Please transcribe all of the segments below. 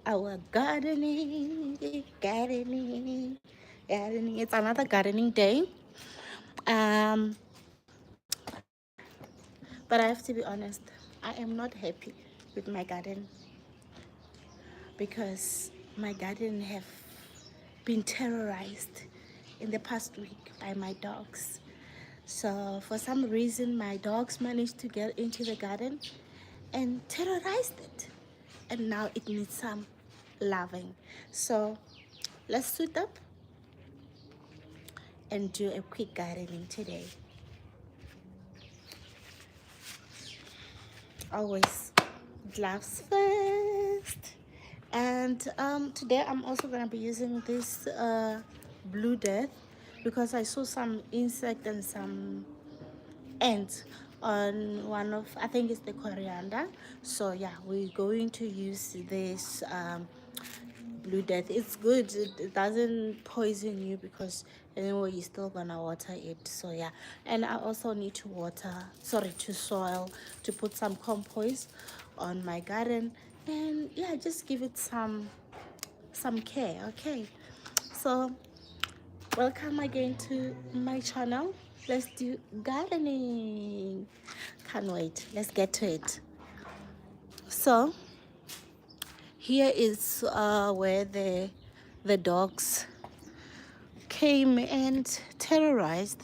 our gardening. It's another gardening day. Um, but I have to be honest. I am not happy with my garden because my garden have been terrorized in the past week by my dogs. So for some reason, my dogs managed to get into the garden and terrorized it, and now it needs some loving. So let's suit up and do a quick gardening today. Always gloves first. And today I'm also gonna be using this blue death because I saw some insect and some ants on one of, I think it's the coriander. So yeah, we're going to use this blue death. It's good, it doesn't poison you because anyway you're still gonna water it. So yeah, and I also need to to soil, to put some compost on my garden, and yeah, just give it some care. Okay, so welcome again to my channel. Let's do gardening. Can't wait, let's get to it. So here is where the dogs came and terrorized.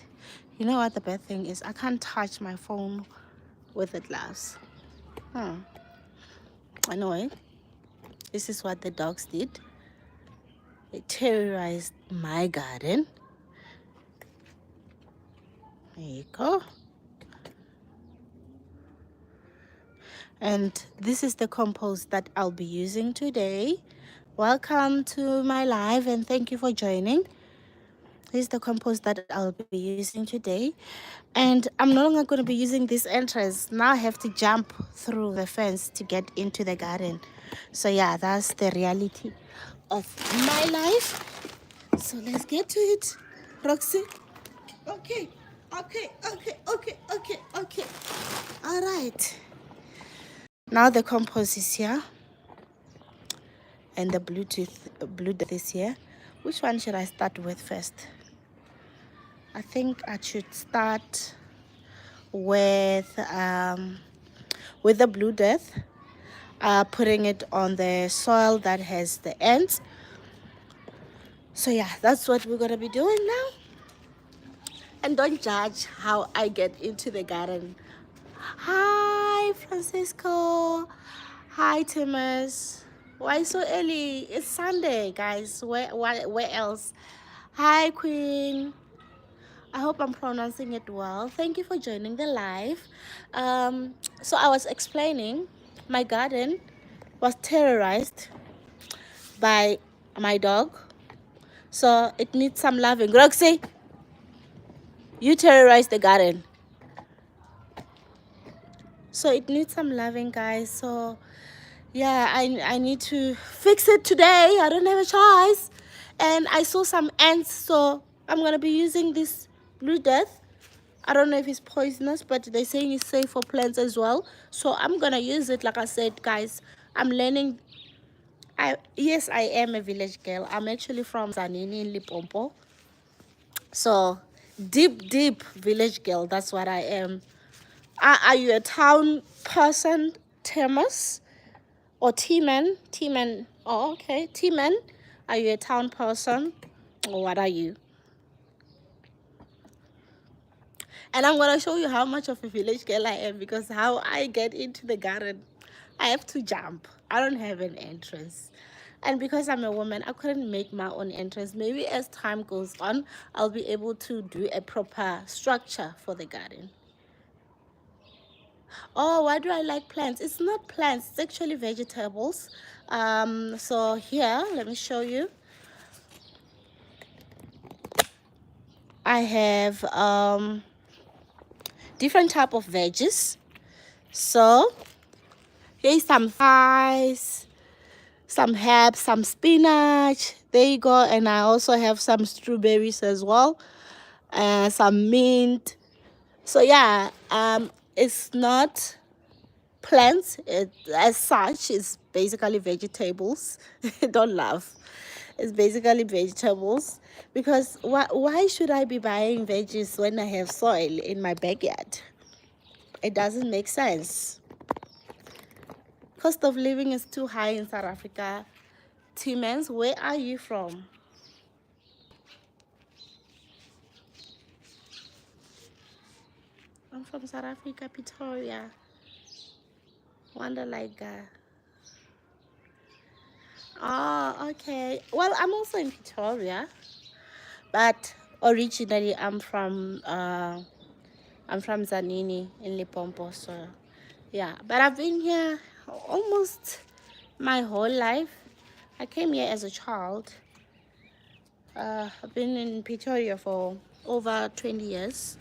You know what the bad thing is? I can't touch my phone with the gloves. Anyway, this is what the dogs did. They terrorized my garden. There you go. And this is the compost that I'll be using today. Welcome to my live and thank you for joining. This is the compost that I'll be using today. And I'm no longer going to be using this entrance. Now I have to jump through the fence to get into the garden. So yeah, that's the reality of my life. So let's get to it. Roxy. Okay. Okay. All right. Now the compost is here. And the blue death is here. Which one should I start with first? I think I should start with the blue death, putting it on the soil that has the ants. So yeah, that's what we're gonna be doing now. And don't judge how I get into the garden. Hi Francisco. Hi Timus. Why so early? It's Sunday, guys. Where else? Hi Queen. I hope I'm pronouncing it well. Thank you for joining the live. So I was explaining my garden was terrorized by my dog. So it needs some loving. Roxy, you terrorized the garden. So it needs some loving, guys. So yeah, I need to fix it today. I don't have a choice. And I saw some ants, so I'm going to be using this blue death. I don't know if it's poisonous, but they're saying it's safe for plants as well. So I'm gonna use it. Like I said, guys, I'm learning. Yes, I am a village girl. I'm actually from Zanini in Limpopo. So deep village girl. That's what I am. Are you a town person, Temus, or T-man? T-man. Oh, okay. T-man. Are you a town person, or what are you? And I'm going to show you how much of a village girl I am, because how I get into the garden, I have to jump. I don't have an entrance. And because I'm a woman, I couldn't make my own entrance. Maybe as time goes on, I'll be able to do a proper structure for the garden. Oh, why do I like plants? It's not plants, it's actually vegetables. So here, let me show you. I have different type of veggies. So here's some fries, some herbs, some spinach. There you go. And I also have some strawberries as well, some mint. So yeah, it's not plants as such is basically vegetables. Don't laugh. It's basically vegetables because why should I be buying veggies when I have soil in my backyard? It doesn't make sense. Cost of living is too high in South Africa. Timens, where are you from? I'm from South Africa, Pretoria. Wonder like oh, okay. Well, I'm also in Pretoria, but originally I'm from Zanini in Limpopo. So yeah, but I've been here almost my whole life. I came here as a child. I've been in Pretoria for over 20 years.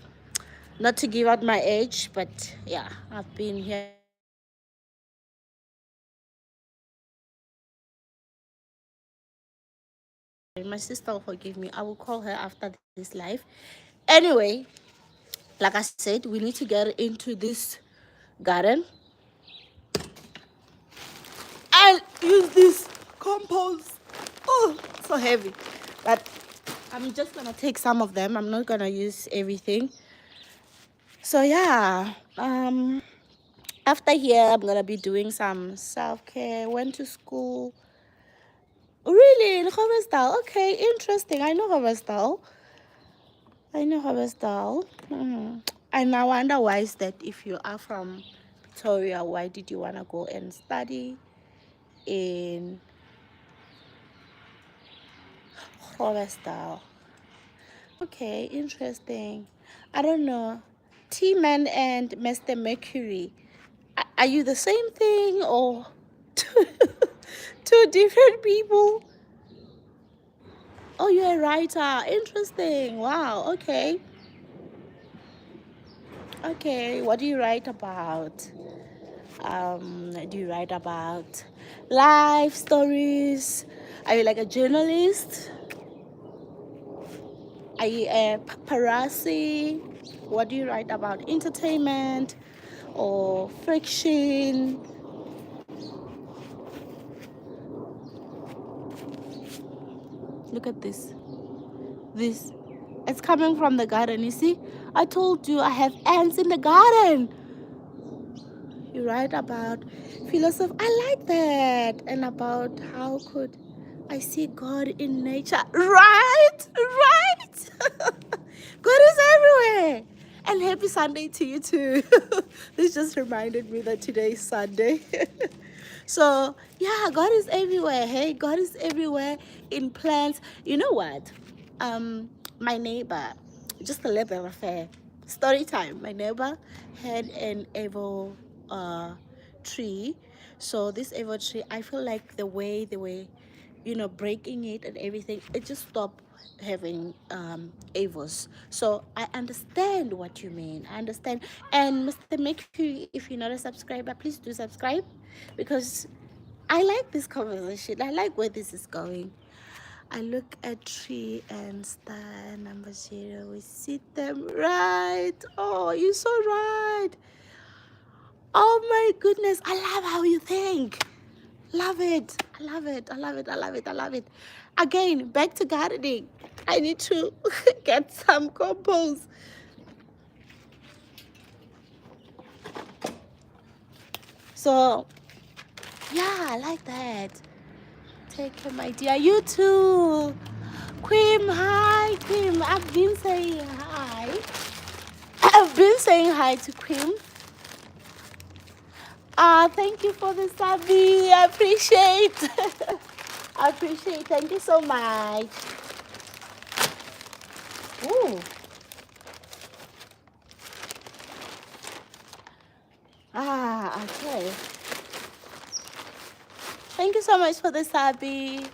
Not to give out my age, but yeah, I've been here. My sister will forgive me. I will call her after this live. Anyway, like I said, we need to get into this garden and use this compost. Oh, so heavy. But I'm just gonna take some of them. I'm not gonna use everything. So yeah, after here I'm gonna be doing some self-care. Went to school. Really, in Hobestal? Okay, interesting. I know Hobestal. And I wonder why is that if you are from Victoria, why did you want to go and study in Hobestal? Okay, interesting. I don't know. T-Man and Mr. Mercury, are you the same thing or two different people? Oh, you're a writer. Interesting. Wow. Okay. Okay. What do you write about? Do you write about life stories? Are you like a journalist? Are you a paparazzi? What do you write about? Entertainment or fiction? Look at this. This. It's coming from the garden. You see? I told you I have ants in the garden. You write about philosophy. I like that. And about how could I see God in nature. Right? Right? God is everywhere. And happy Sunday to you too. This just reminded me that today is Sunday. So yeah, God is everywhere. Hey, God is everywhere in plants. You know what? My neighbor, just a little bit of a story time. My neighbor had an evil tree. So this evil tree, I feel like the way they were, breaking it and everything, it just stopped having avos. So I understand what you mean. I understand. And Mr. Mercury, if you're not a subscriber, please do subscribe because I like this conversation. I like where this is going. I look at tree and star number 0. We see them right. Oh, you're so right. Oh my goodness. I love how you think. Love it. I love it. I love it. I love it. I love it. Again, back to gardening. I need to get some compost. So, yeah, I like that. Take care, my dear. You too. Quim, hi, Quim. I've been saying hi. I've been saying hi to Quim. Thank you for the subby. I appreciate. I appreciate. Thank you so much. Ooh. Okay. Thank you so much for the subby.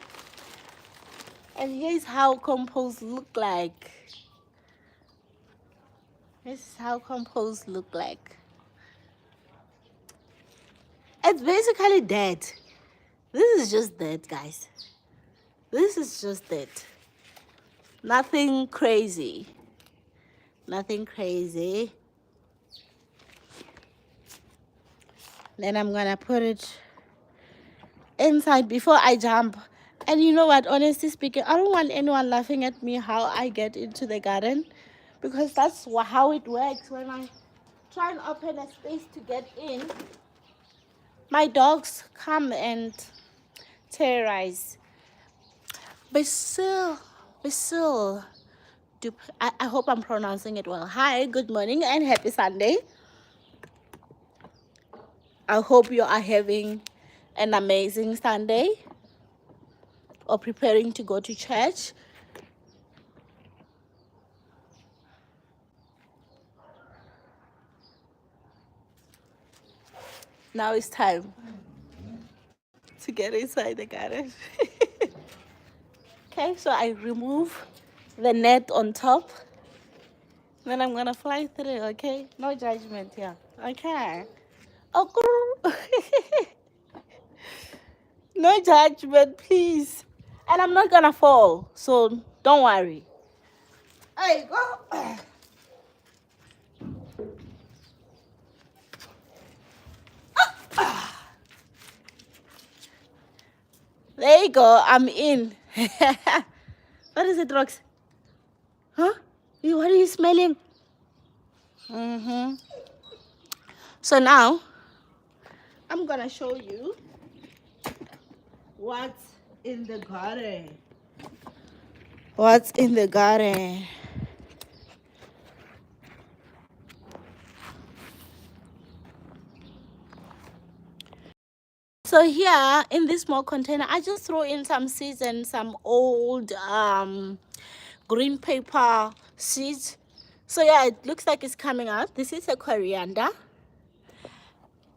And here's how compost look like. This is how compost look like. It's basically dead. This is just dead, guys. This is just dead. Nothing crazy. Nothing crazy. Then I'm gonna put it inside before I jump. And you know what, honestly speaking, I don't want anyone laughing at me how I get into the garden, because that's how it works. When I try and open a space to get in, my dogs come and terrorize. Basil, Basil. I hope I'm pronouncing it well. Hi, good morning and happy Sunday. I hope you are having an amazing Sunday or preparing to go to church. Now it's time to get inside the garden. Okay, so I remove the net on top. Then I'm gonna fly through, okay? No judgment here. Okay. Oh, no judgment, please. And I'm not gonna fall, so don't worry. There you go. There you go. I'm in. What is it, Rox? Huh? What are you smelling? So now, I'm gonna show you what's in the garden. What's in the garden? So here in this small container, I just throw in some seeds and some old green paper seeds. So yeah, it looks like it's coming out. This is a coriander.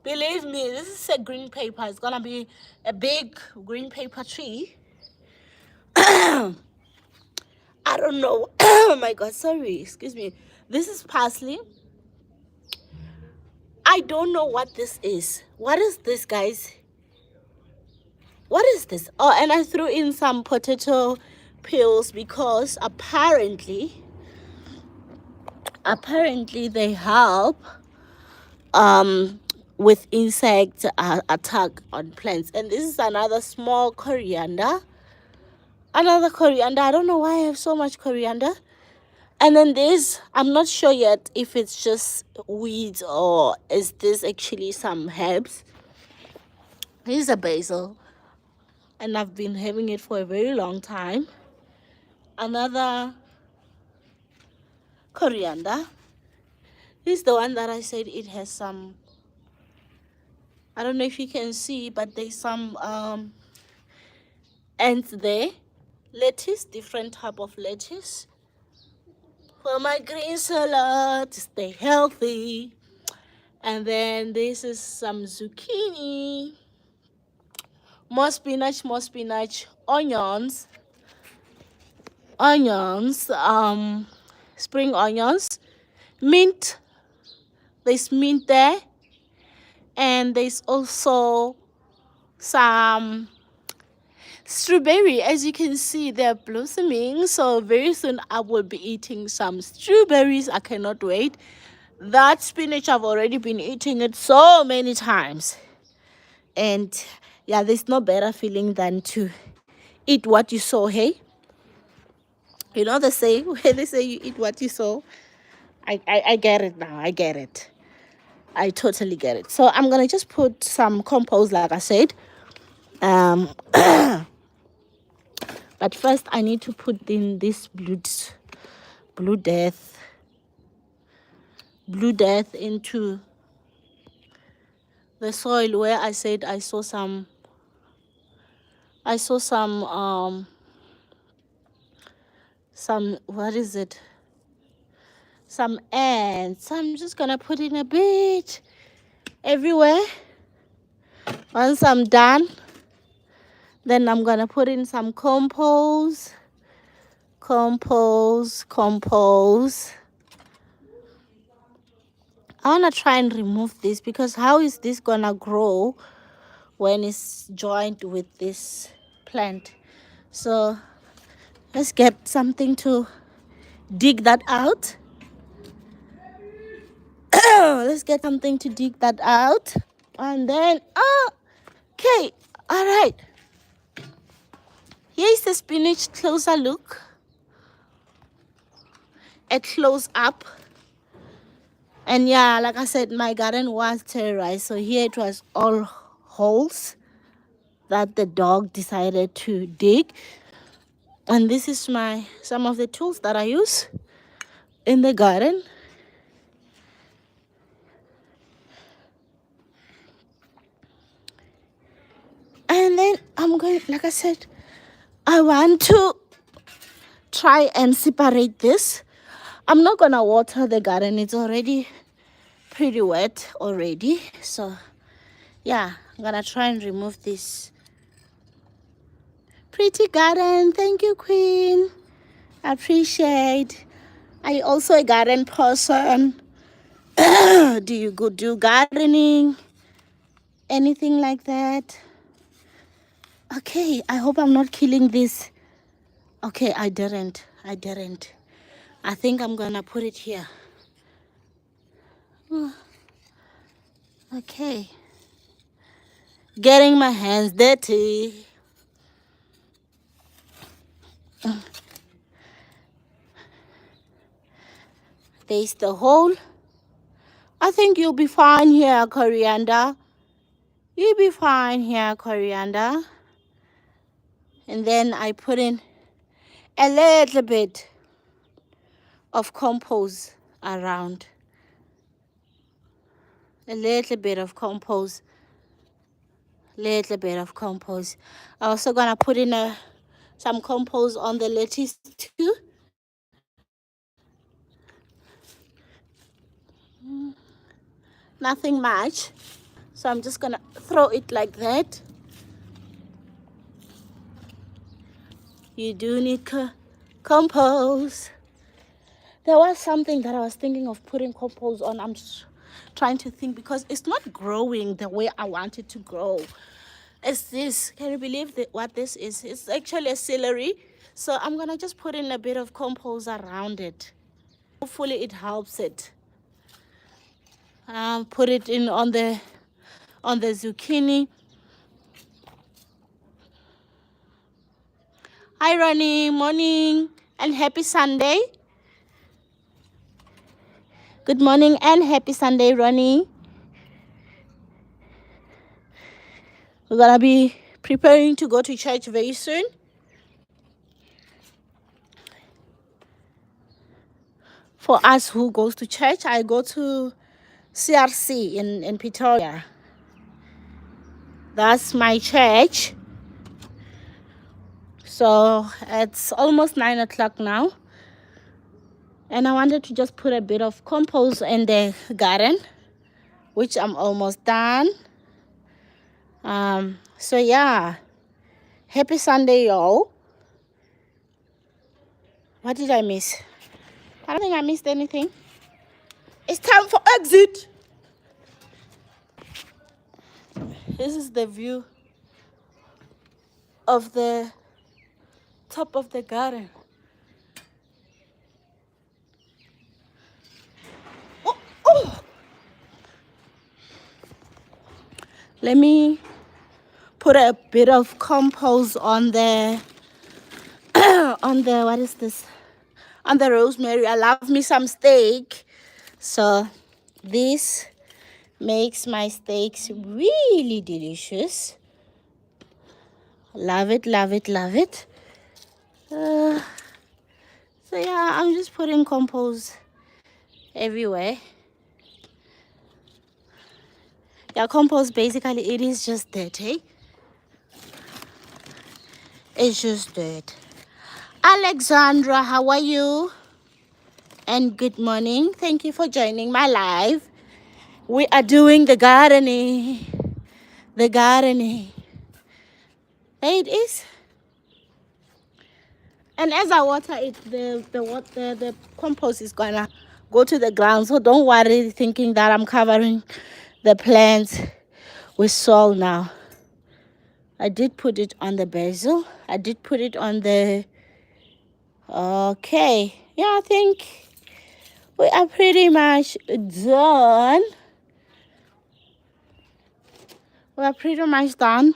Believe me, this is a green paper. It's gonna be a big green paper tree. I don't know. Oh my god, sorry, excuse me. This is parsley. I don't know what this is. What is this, guys? What is this? Oh, and I threw in some potato peels because apparently they help with insect attack on plants. And this is another small coriander. I don't know why I have so much coriander. And then this, I'm not sure yet if it's just weeds or is this actually some herbs. This is a basil, and I've been having it for a very long time. Another coriander. This is the one that I said it has some, I don't know if you can see, but there's some ants there. Lettuce, different type of lettuce for my green salad to stay healthy. And then this is some zucchini, more spinach, onions, spring onions, mint. There's mint there, and there's also some strawberry. As you can see, they're blossoming, so very soon I will be eating some strawberries. I cannot wait. That spinach, I've already been eating it so many times, and yeah, there's no better feeling than to eat what you sow. Hey, you know the saying where they say you eat what you sow. I get it now. I get it. I totally get it. So I'm gonna just put some compost, like I said. But first I need to put in this blue death into the soil where I said I saw some what is it, some ants. So I'm just gonna put in a bit everywhere. Once I'm done, then I'm gonna put in some compost. I want to try and remove this, because how is this gonna grow when it's joined with this plant? So let's get something to dig that out. Let's get something to dig that out. And then, okay, all right. Here's the spinach closer look. A close up. And yeah, like I said, my garden was terrorized. So here it was all holes that the dog decided to dig. And this is some of the tools that I use in the garden. And then I'm going, like I said, I want to try and separate this. I'm not gonna water the garden. It's already pretty wet already. So yeah, I'm gonna try and remove this. Pretty garden. Thank you, Queen. I appreciate. Are you also a garden person? Do you do gardening? Anything like that? Okay, I hope I'm not killing this. Okay, I didn't. I think I'm gonna put it here. Okay. Getting my hands dirty. There's the hole. I think you'll be fine here, coriander. You'll be fine here, coriander. And then I put in a little bit of compost around. A little bit of compost. Little bit of compost. I'm also gonna put in some compost on the lettuce too. Nothing much. So I'm just gonna throw it like that. You do need compost. There was something that I was thinking of putting compost on. I'm just trying to think because it's not growing the way I want it to grow. It's this. Can you believe what this is? It's actually a celery. So I'm gonna just put in a bit of compost around it. Hopefully it helps it. Put it in on the zucchini. Hi Ronnie, morning and happy Sunday. Good morning and happy Sunday, Ronnie. We're gonna be preparing to go to church very soon. For us who goes to church, I go to CRC in Pretoria. That's my church. So it's almost 9 o'clock now. And I wanted to just put a bit of compost in the garden, which I'm almost done. So yeah, happy Sunday, y'all. What did I miss? I don't think I missed anything. It's time for exit. This is the view of the top of the garden. Oh. Let me put a bit of compost on the what is this? On the rosemary. I love me some steak. So this makes my steaks really delicious. Love it, love it, love it. So yeah, I'm just putting compost everywhere. Yeah, compost basically it is just dirt, eh? It's just dirt. Alexandra, how are you? And good morning. Thank you for joining my live. We are doing the gardening. The gardening. There it is. And as I water it, the compost is gonna go to the ground. So don't worry thinking that I'm covering the plants with soil now. I did put it on the basil. I did put it on the... Okay. Yeah, I think we are pretty much done. we're pretty much done.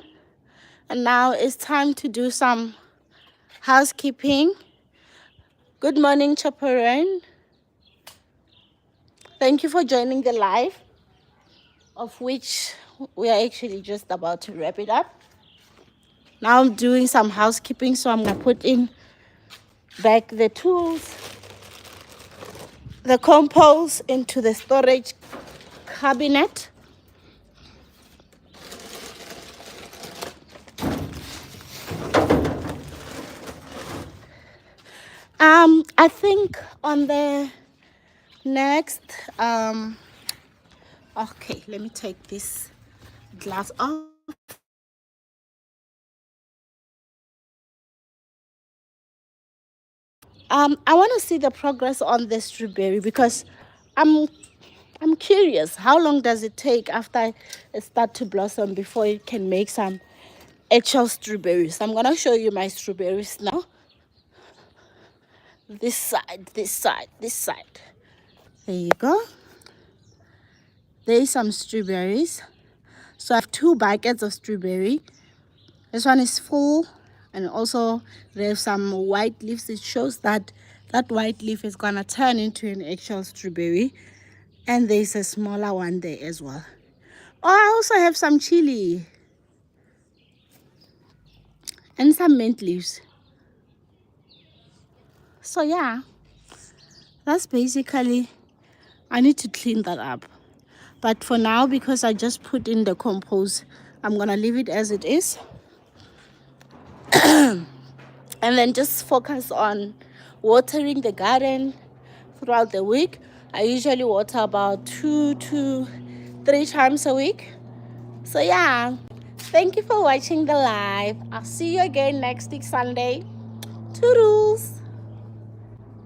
And now it's time to do some housekeeping. Good morning, chaperone. Thank you for joining the live, of which we are actually just about to wrap it up. Now I'm doing some housekeeping, so I'm going to put in back the tools, the compost into the storage cabinet. I think on the next, okay, let me take this glass off. I want to see the progress on the strawberry because I'm curious, how long does it take after it starts to blossom before it can make some actual strawberries? I'm gonna show you my strawberries now. This side, this side, this side. There you go. There's some strawberries. So I have 2 buckets of strawberry. This one is full, and also there's some white leaves. It shows that that white leaf is gonna turn into an actual strawberry. And there's a smaller one there as well. Oh, I also have some chili and some mint leaves. So yeah, that's basically, I need to clean that up. But for now, because I just put in the compost, I'm gonna leave it as it is. And then just focus on watering the garden throughout the week. I usually water about 2 to 3 times a week. So yeah, thank you for watching the live. I'll see you again next week Sunday. Toodles.